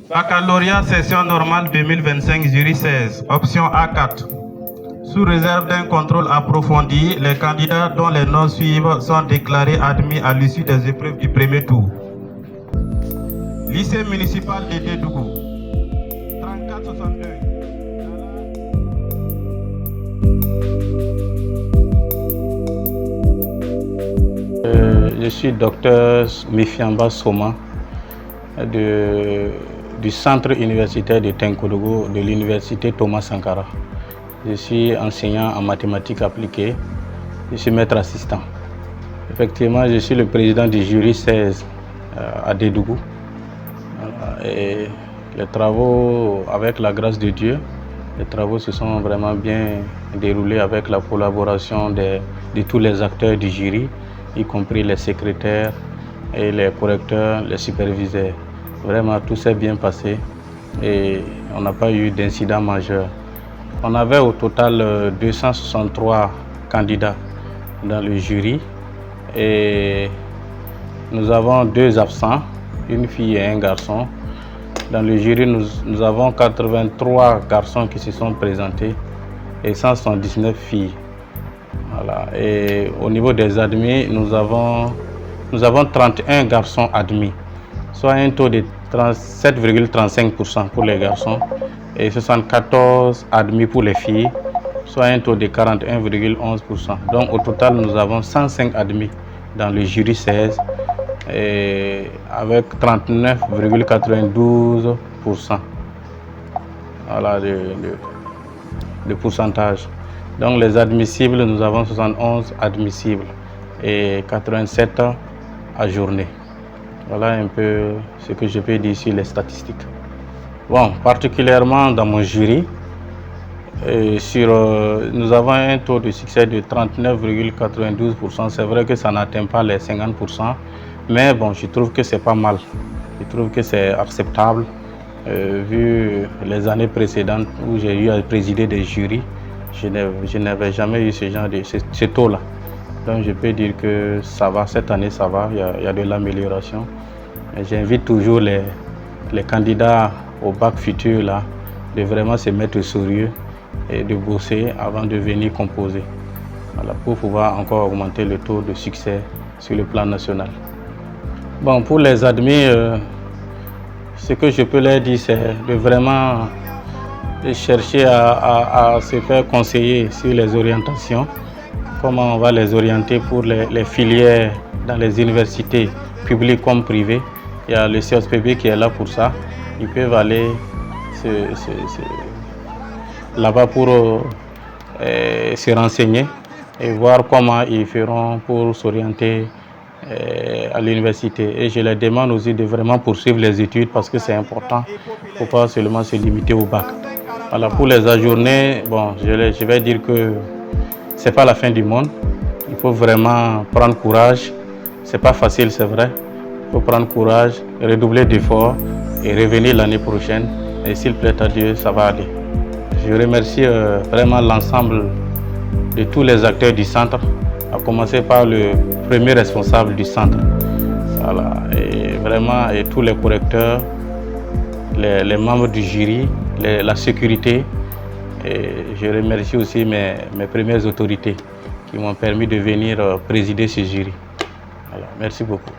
Baccalauréat session normale 2025 jury 16, option A4. Sous réserve d'un contrôle approfondi, les candidats dont les noms suivent sont déclarés admis à l'issue des épreuves du premier tour. Lycée municipal de Dédougou, 3462. Je suis docteur Mifiamba Soma du centre universitaire de Tenkodogo de l'université Thomas Sankara. Je suis enseignant en mathématiques appliquées. Je suis maître assistant. Effectivement, je suis le président du jury 16 à Dédougou. Et les travaux, avec la grâce de Dieu, les travaux se sont vraiment bien déroulés avec la collaboration de tous les acteurs du jury, y compris les secrétaires et les correcteurs, les superviseurs. Vraiment, tout s'est bien passé et on n'a pas eu d'incident majeur. On avait au total 263 candidats dans le jury et nous avons 2 absents, une fille et un garçon. Dans le jury, nous avons 83 garçons qui se sont présentés et 179 filles. Voilà. Et au niveau des admis, nous avons 31 garçons admis, soit un taux de 37,35% pour les garçons et 74 admis pour les filles, soit un taux de 41,11%. Donc au total, nous avons 105 admis dans le jury 16 et avec 39,92%. Voilà le pourcentage. Donc les admissibles, nous avons 71 admissibles et 87 ajournés. Voilà un peu ce que je peux dire sur les statistiques. Bon, particulièrement dans mon jury, nous avons un taux de succès de 39,92%. C'est vrai que ça n'atteint pas les 50%, mais bon, je trouve que c'est pas mal. Je trouve que c'est acceptable vu les années précédentes où j'ai eu à présider des jurys. Je n'avais jamais eu ce taux-là. Donc je peux dire que ça va, cette année ça va, il y a de l'amélioration. J'invite toujours les candidats au bac futur là, de vraiment se mettre au sérieux et de bosser avant de venir composer. Voilà, pour pouvoir encore augmenter le taux de succès sur le plan national. Bon, pour les admis, ce que je peux leur dire, c'est de vraiment chercher à se faire conseiller sur les orientations, comment on va les orienter pour les filières dans les universités publiques comme privées. Il y a le CSPB qui est là pour ça. Ils peuvent aller là-bas pour se renseigner et voir comment ils feront pour s'orienter à l'université. Et je les demande aussi de vraiment poursuivre les études parce que c'est important. Il ne faut pas seulement se limiter au bac. Voilà, pour les ajourner, bon, je vais dire que ce n'est pas la fin du monde. Il faut vraiment prendre courage. Ce n'est pas facile, c'est vrai. Il faut prendre courage, redoubler d'efforts et revenir l'année prochaine. Et s'il plaît à Dieu, ça va aller. Je remercie vraiment l'ensemble de tous les acteurs du centre, à commencer par le premier responsable du centre. Voilà, et vraiment et tous les correcteurs, les membres du jury, la sécurité. Et je remercie aussi mes premières autorités qui m'ont permis de venir présider ce jury. Voilà, merci beaucoup.